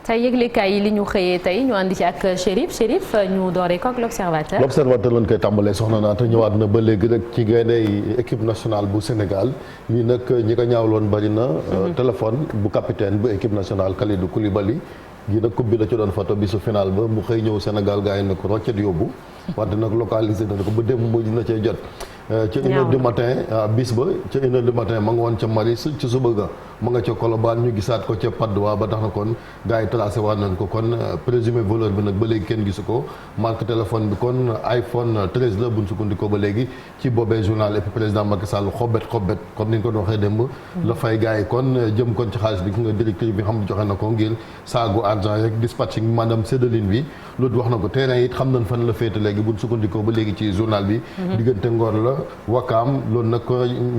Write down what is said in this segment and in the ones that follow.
tey yëglekaay yi li ñu xëyee tey ñu àndi ci ak Chérif ñu dooree ko ak l'Observateur. L'Observateur lañ koy tàmbalee soxna naa te ñëwaat na ba léegi rek ci gaynde équipe nationale bu Sénégal ñi nag ñi ko ñaawloon bari na. Téléphone bu capitaine bu équipe nationale Kalidou Koulibaly. gi nag coupe bi la ci doon photo bi su final ba mu xëy ñëw Sénégal gars yi na ko roccet yóbbu wante nag localisé na ko ba démb mu dina cee jot ca 1h du matin bis ba ca 1h du matin ma nga woon ca Maris ca suba ga ma nga ca Colobane ñu gisaat ko ca Patte d'Oie ba tax na kon gars yi tracé waat nañ ko kon présumé voleur bi nag ba léegi kenn gisu ko marque téléphone bi kon iPhone 13 la buñ sukkandikoo ba léegi ci boobee journal et puis président Macky Sall xobet comme ni ñu ko doon waxee démb la fay gars yi kon jëm kon ci xaalis bi ki nga directeur bi xam joxe na ko ngir saagu argent rek dispatching maanaam séddaline bi loolu wax na ko terrain it xam nañ fan la féete léegi buñ sukkandikoo ba léegi ci journal bi diggante Ngor la Wakaam loolu nag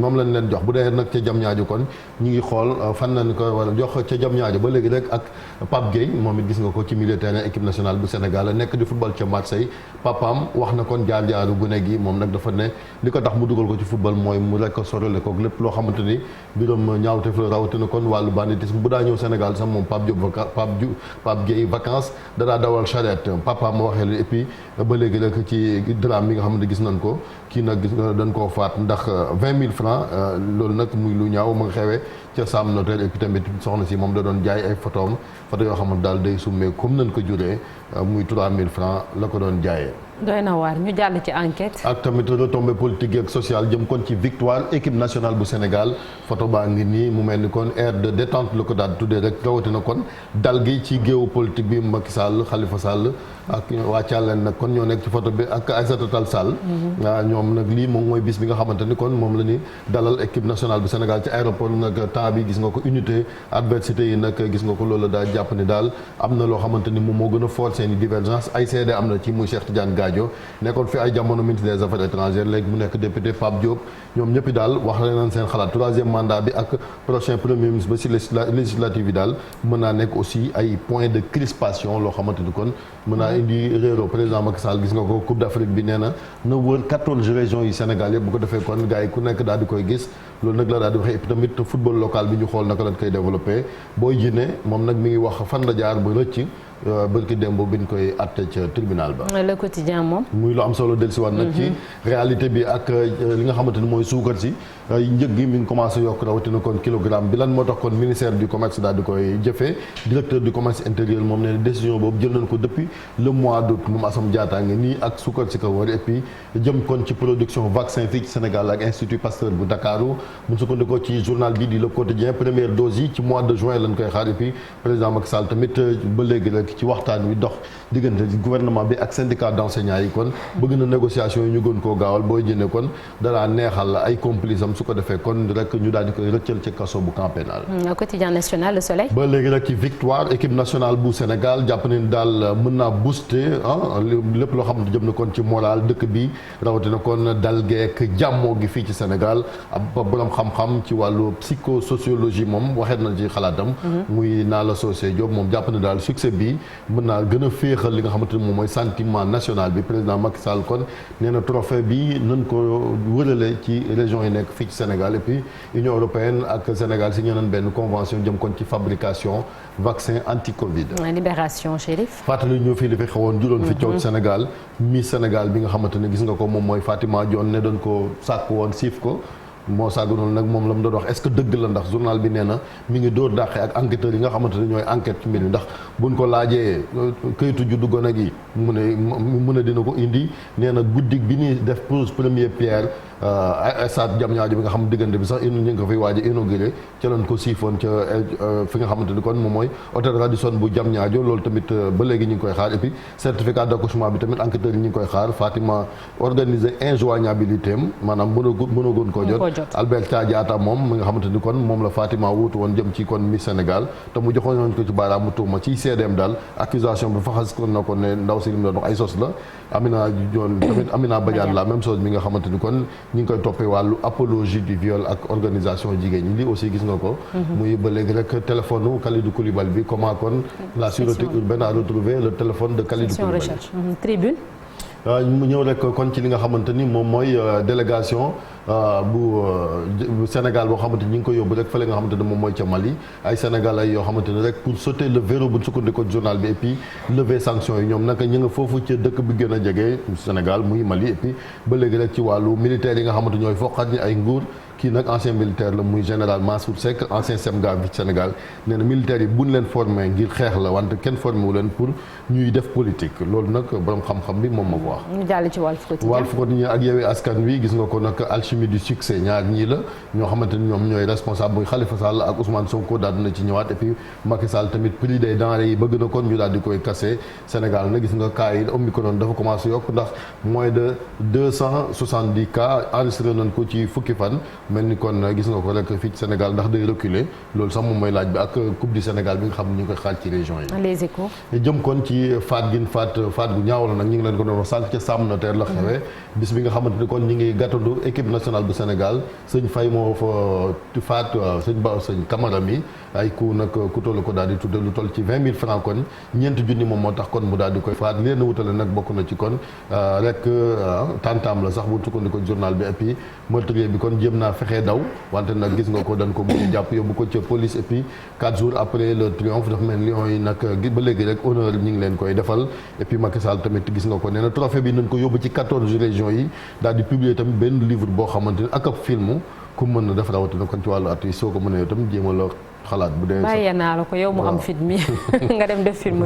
moom lañ leen jox bu dee nag ca jam ñaajo kon ñi ngi xool fan lañ ko war a jox ca jam ñaajo ba léegi rek ak Pape Gueye moom it gis nga ko ci milieu terrain équipe nationale bu Sénégal nekk di football ca Marseille papaam wax na kon jaar-jaaru gune gi moom nag dafa ne li ko tax mu dugal ko ci football mooy mu rek sorole ko lépp loo xamante ni mbiram ñaawteef la rawatina kon wàllu banditisme bu daa ñëw Sénégal sax moom Pape Gueye vacances danaa dawal charrette papa ma waxee la et puis ba léegi rek ci drame bi nga xam ne gis nañ ko kii nag gis nga dañ koo faat ndax 20 000 francs loolu nag muy lu ñaaw ma nga xewee ca Sam Notaire et puis tamit soxna si moom da doon jaay ay photo yoo xamante daal day summee comme nañ ko juree muy 3 000 francs la ko doon jaayee. doy na waar ñu jàll ci enquête. ak tamit retombée politique ak sociale jëm kon ci victoire équipe nationale bu Sénégal photo baa ngi nii mu mel ni kon aire de détente la ko daal tuddee rek rawatina kon dal gi ci géewu politique bi Macky Sall Khalifa Sall ak waa Thialène nag kon ñoo nekk ci photo bi ak Aïssata Tall Sall. ñoom nag lii moom mooy bis bi nga xamante ni kon moom la ni dalal équipe nationale bu Sénégal ci aéroport nag temps bi gis nga ko unité adversité yi nag gis nga ko loolu daal jàpp ni daal am na loo xamante ni moom moo gën a fort seen i divergence ay seede am na ci muy Cheikh Tidiane Gadio nekkoon fi ay jamono ministre des affaires étrangères léegi mu nekk député Pape Diop ñoom ñëpp daal wax nañ seen xalaat troisième mandat bi ak prochain premier ministre ba si législative yi daal mën naa nekk aussi ay point de crispation loo xamante ni kon mën naa indi réero président Macky Sall gis nga ko Coupe d'Afrique bi nee na wër 14 régions yi Sénégal yëpp bu ko defee kon gars yi ku nekk daal di koy gis loolu nag la daal di waxee et puis tamit football local bi ñu xool naka lañ koy développé booy jinne moom nag mi ngi wax fan la jaar ba rëcc bërki démb bi ñu koy àtte ca tribunal ba. Le quotidien moom. muy lu am solo dellusiwaat nag ci réalité bi ak li nga xamante ni mooy suukar si njëg gi mi ngi commencé yokk rawatina kon kilogramme bi lan moo tax kon ministère du commerce daal di koy jëfee directeur du commerce intérieur moom nee na décision boobu jël nañ ko depuis le mois d'août moom Assome Diatta ngi nii ak suukar si ko war et puis jëm kon ci production vaccin fii ci Sénégal ak Institut Pasteur bu Dakaru bu sukkandikoo ci journal bi di Le Quotidien première dose yi ci mois de juin lañ koy xaar et puis président Macky Sall tamit ba léegi rek ci waxtaan wi dox diggante gouvernement bi ak syndicat d'enseignants yi kon bëgg na négociation yi ñu gën koo gaawal booy jëne kon danaa neexal ay complice am su ko defee kon rek ñu daal di koy rëccal ci kaso bu camp pénal. Quotidien national Le Soleil. ba léegi rek ci victoire équipe nationale bu Sénégal jàpp nañu daal mën naa booster lépp loo xam ne jëm na kon ci moral dëkk bi rawatina kon dal geek jàmmoo gi fii ci Sénégal ab borom xam-xam ci wàllu psychosociologie moom waxee na ci xalaatam. muy Nalla Socé Diop moom jàpp na daal succès bi mën naa gën a féexal li nga xamante ni moom mooy sentiment national bi président Macky Sall kon nee na trophée bi nañ ko wërale ci région yi nekk fii ci Sénégal et puis Union européenne ak Sénégal si ñeneen benn convention jëm kon ci fabrication vaccin anti-Covid. Libération Chérif. fàttali ñu fii li fi xewoon juróon fi coow Sénégal Miss Sénégal bi nga xamante ne gis nga ko moom mooy Fatima Dione ne doon ko sàkk woon siif ko. moo sàgganoon nag moom la mu doon wax est-ce que dëgg la ndax journal bi nee na mi ngi dóor dàqe ak enquêteurs yi nga xamante ne ñooy enquête ci mbir mi ndax buñ ko laajee këyitu juddu gone gi mu ne dina ko indi nee na guddi bi ñuy def pose première pierre stade Diamniadio bi nga xam diggante bi sax ñu ngi ko fay waaj a inauguré ca lañ ko siifoon ca fi nga xamante ni kon moom mooy hôtel Radisson bu Diamniadio loolu tamit ba léegi ñu ngi koy xaar et puis certificat d'accouchement bi tamit enquêteurs yi ñu ngi koy xaar Fatima organiser injoignabilité am maanaam mënagoon koo jot Albert Diatta moom mi nga xamante ni kon moom la Fatima wuutu woon jëm ci kon Miss Sénégal te mu joxoon ko ci baaraamu tuuma ci CDM daal accusation bi faxas ko na ko ne ndaw si li mu doon wax ay sos la Amina Dione tamit Amina Badiane la même chose mi nga xamante ni kon ñu ngi koy toppee wàllu apologie du viol ak organisation jigéen ñi lii aussi gis nga ko muy ba léegi rek téléphone Kalidou Koulibaly bi comment kon la sûreté urbaine a retrouvé le téléphone de Kalidou Koulibaly. Tribune. mu ñëw rek kon ci li nga xamante ni moom mooy délégation bu Sénégal boo xamante ni ñu ngi ko yóbbu rek fële nga xamante ne moom mooy ca Mali ay Sénégalais yoo xamante ni rek pour sauter le verrou bu sukkandikoo journal bi et puis lever sanctions yi ñoom naka ñu nga foofu ca dëkk bi gën a jege Sénégal muy Mali et puis ba léegi rek ci wàllu militaire yi nga xamante ñooy foqat ñi ay nguur kii nag ancien militaire la muy général Mansour Seck ancien semga bi Sénégal nee na militaires yi buñ leen formé ngir xeex la wante kenn formé wu leen pour ñuy def politique loolu nag borom xam-xam bi moom moo ko wax. ñu jàll ci Walf Quotidien. Walf Quotidien ak Yewwi Askan Wi gis nga ko nag alchimie du succès ñaar ñii la ñoo xamante ni ñoom ñooy responsable muy Khalifa Sall ak Ousmane Sonko daal dina ci ñëwaat et puis Macky Sall tamit prix des denrées yi bëgg na kon ñu daal di koy kase Sénégal nag gis nga cas yi Omicron dafa commencé yokk ndax moins de 270 cas enregistré nañ ko ci fukki fan mel ni kon gis nga ko rek fii ci Sénégal ndax day reculer loolu sax moom mooy laaj bi ak coupe du Sénégal bi nga xam ne ñu ngi koy xaaj ci région yi. Les Échos. jëm kon ci faat gin faat gu ñaaw la nag ñu ngi leen ko doon wax sànq ca Sam Notaire la xewee bis bi nga xamante ni kon ñu ngi gàttandu équipe nationale bu Sénégal sëñ Faye moo fa faat sëñ Camara mi ay ku nag ku toll ko daal di tudde lu toll ci 20 000 francs kon ñeenti junni moom moo tax kon mu daal di koy faat leen wutale nag bokk na ci kon rek tantam la sax bu tukkandiko journal bi et puis meurtrier bi kon jéem naa fexee daw wante nag gis nga ko dañ ko mujj jàpp yóbbu ko ca police et puis 4 jours après le triomphe dafa mel Lions yi nag ba léegi rek honneur ñi ngi leen koy defal et puis Macky Sall tamit gis nga ko nee na trophée bi nañ ko yóbbu ci 14 régions yi daal di publier tamit benn livre boo xamante ni ak ab film ku mën na def rawatina kon ci wàllu at yi soo ko mënee itam jéem a la xalaat bu dee. bàyyi naa la ko yow mu am fit mi nga dem def film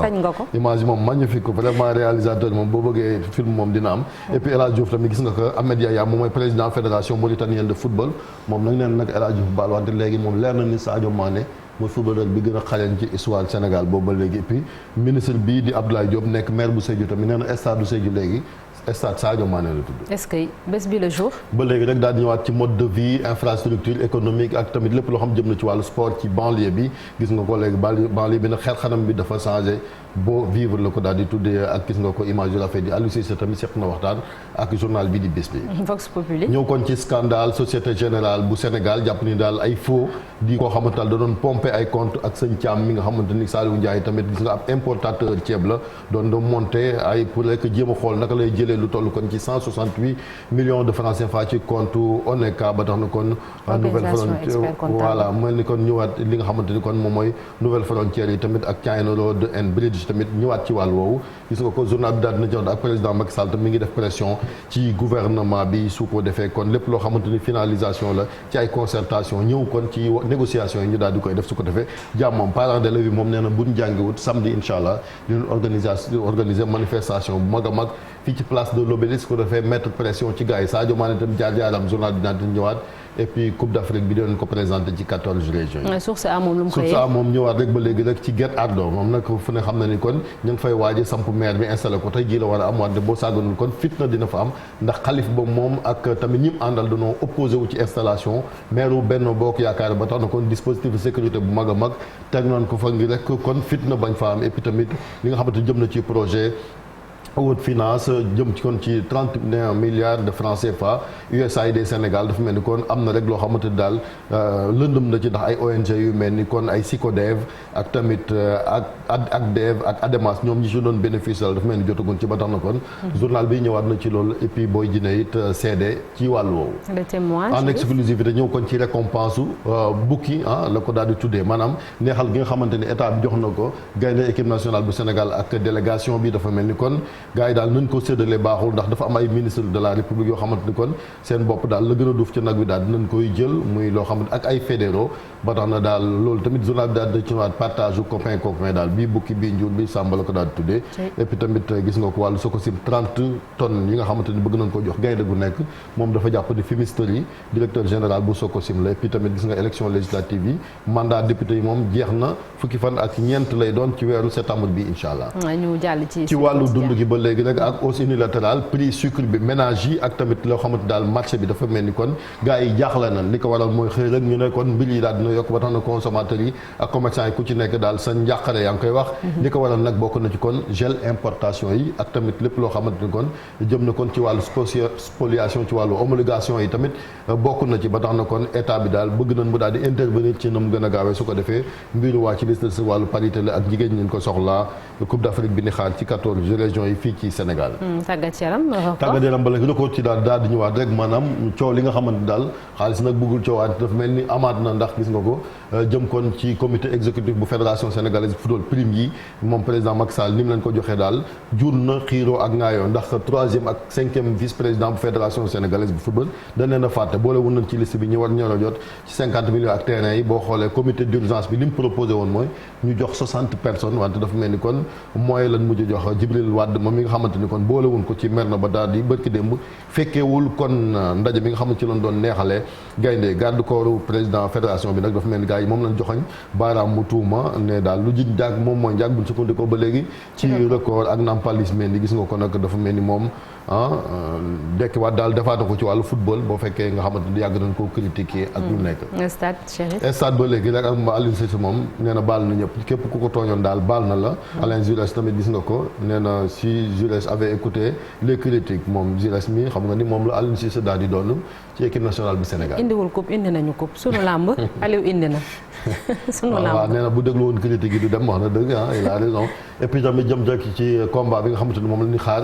sañ nga ko. image yi moom magnifique vraiment réalisateur moom boo bëggee film moom dina am. et puis El Hadj Diouf tamit gis nga ko Ahmed Yaya moom mooy président fédération mauritanienne de football moom nag nee na nag El Hadj Diouf baal wante léegi moom leer na ni Sadio Mané mooy footballeur bi gën a xarañ ci histoire Sénégal boobu ba léegi et puis ministre bii di Abdoulaye Diop nekk maire bu Sédhiou tamit nee na stade bu Sédhiou léegi. stade Sadio Mané la tudd. est-ce que bés bi le jour. ba léegi rek daal di ñëwaat ci mode de vie infrastructure économique ak tamit lépp loo xam jëm na ci wàllu sport ci banlieue bi gis nga ko léegi banlieue bi nag xel xanam bi dafa changé beau vivre la ko daal di tuddee ak gis nga ko image yu rafet di Aliou Cissé tamit seq na waxtaan ak journal bi di bés bi. Vox Populi. ñëw kon ci scandale Société Générale bu Sénégal jàpp ni daal ay faux di koo xamante ne da doon pomper ay compte ak sëñ Thiam mi nga xamante ni Saliou Ndiaye tamit gis nga ab importateur ceeb la doon monter ay pour rek jéem a xool naka lay jëlee lu toll kon ci 168 millions de francs CFA ci compte ONECA ba tax na kon. nouvelle frontière voilà mel ni kon ñëwaat li nga xamante ni kon moom mooy nouvelle frontière yi tamit ak China Road and Bridge tamit ñëwaat ci wàll woowu gis nga ko journal bi daal dina jox ak président Macky Sall mi ngi def pression ci gouvernement bi su ko defee kon lépp loo xamante ni finalisation la ci ay concertation ñëw kon ci négociation yi ñu daal di koy def su ko defee jàmm parents d'élèves yi moom nee na buñ jàngiwut samedi incha allah dinañ organiser manifestation bu mag a mag fii ci place de l'Obélisque ko defee mettre pression ci gars yi Sadio Mané tam jaar-jaaram journal bi dina ñëwaat et puis Coupe d'Afrique bi dinañ ko présenté ci 14 régions yi. Source A moom lu mu koy Source A moom ñëwaat rek ba léegi rek ci Guet Ardo moom nag fu ne xam na ni kon ñu ngi fay waaje samp maire bi installé ko tey jii la war a am wante boo sàgganul kon fitna dina fa am ndax xalif ba moom ak tamit ñi mu àndal dañoo opposé wu ci installation maire wu Benno Bokk Yaakaar ba tax na kon dispositif de sécurité bu mag a mag teg nañ ko fa ngi rek kon fitna bañ fa am et puis tamit li nga xamante jëm na ci projet haute finance jëm ci kon ci 31 milliards de francs CFA USAID Sénégal dafa mel ni kon am na rek loo xamante ni daal lëndëm na ci ndax ay ONG yu mel ni kon ay SICODEV ak tamit ak DEV ak ADEMAS ñoom ñi si doon bénéfice la dafa mel ni jotaguñ ci ba tax na kon journal bi ñëwaat na ci loolu et puis booy jine it seede ci wàllu woowu. Le Témoin en exclusivité ñëw kon ci récompense bukki la ko daal di tuddee maanaam neexal gi nga xamante ni état bi jox na ko gaynde équipe nationale bu Sénégal ak délégation bi dafa mel ni kon gars yi daal nañ ko séddale baaxul ndax dafa am ay ministre de la république yoo xamante ni kon seen bopp daal la gën a duuf ci nag bi daal dinañ koy jël muy loo xamante ak ay fédéraux ba tax na daal loolu tamit journal bi daal da ci waat partage u copain daal bii bukki bii njuur bi sàmba la ko daal di tuddee et puis tamit gis nga ko wàllu Sococim 30 tonnes yi nga xamante ni bëgg nañ ko jox gaynde gu nekk moom dafa jàpp di fumisterie directeur général bu Sococim la et puis tamit gis nga élection législative yi mandat député yi moom jeex na fukki fan ak ñeent lay doon ci weeru septembre bi incha allah ci wàllu dund gi ba léegi rek ak hausse unilatérale prix sucre bi ménage yi ak tamit loo xamante daal marché bi dafa mel ni kon gars yi jaaxle na li ko waral mooy xëy rek ñu ne kon mbir yi daal dina yokk ba tax na consommateurs yi ak commerçant yi ku ci nekk daal sa njàqare yaa ngi koy wax li ko waral nag bokk na ci kon gel importation yi ak tamit lépp loo xamante ni kon jëm na kon ci wàllu spoliation ci wàllu homologation yi tamit bokk na ci ba tax na kon état bi daal bëgg nañ mu daal di intervenir ci na mu gën a gaawee su ko defee mbiru waa ci liste si wàllu parité la ak jigéen ñi ko soxlaa Coupe d'Afrique bi ni xaar ci 14 régions yi fii ci Sénégal. tàggat yaram tàggat yaram ba léegi record ci daal di ñëwaat rek maanaam coow li nga xamante daal xaalis nag bëggul coowaat dafa mel ni amaat na ndax gis nga ko jëm kon ci comité exécutif bu fédération sénégalaise de football prime yi moom président Macky Sall ni mu leen ko joxee daal jur na xiiroo ak ngaayoo ndax 3e ak 5e vice président bu fédération sénégalaise bu football dañ leen a fàtte boole woon nañ ci liste bi ñu war ñoo jot ci 50 millions ak terrain yi boo xoolee comité d'urgence bi li mu proposé woon mooy ñu jox 60 personnes wante dafa mel ni kon mooy lan mujj jox Djibril Wade moom mi nga xamante ni kon boole woon ko ci mer na ba daal di bërki démb fekkeewul kon ndaje mi nga xamante ci lañ doon neexalee gaynde garde corps président fédération bi nag dafa mel ni gars yi moom lañ joxañ baaraam mu tuuma ne daal lu ji njaag moom mooy njaag buñ sukkandikoo ba léegi ci record ak Nampalys Mendy gis nga ko nag dafa mel ni moom dekkiwaat daal defaata ko ci wàllu football boo fekkee nga xamante ni yàgg nañ koo critiquer ak lu nekk stade ba léegi rek ak Aliou Cissé moom nee na baal na ñëpp képp ku ko tooñoon daal baal na la Alain Giresse tamit gis nga ko nee na si Giresse avait écouté les critiques moom Giresse mi xam nga ni moom la Aliou Cissé daal di doon ci équipe nationale bu Sénégal indiwul coupe indi nañu coupe sunu làmb Aliou indi na sunu làmb waaw nee na bu déglu woon critique yi du dem wax na dëgg il a raison et puis tamit jëm rek ci combat bi nga xamante ni moom la ñuy xaar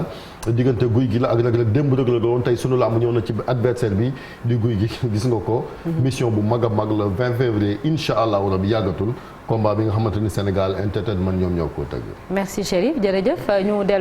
diggante guy gi la ak rek démb rek la woon tey sunu làmb ñëw na ci adversaire bi di guy gi gis nga ko mission bu mag a mag la 20 février incha allahu rabi yàggatul combat bi nga xamante ni Sénégal Entertainment ñoom ñoo ko tëgg. merci Chérif jërëjëf ñu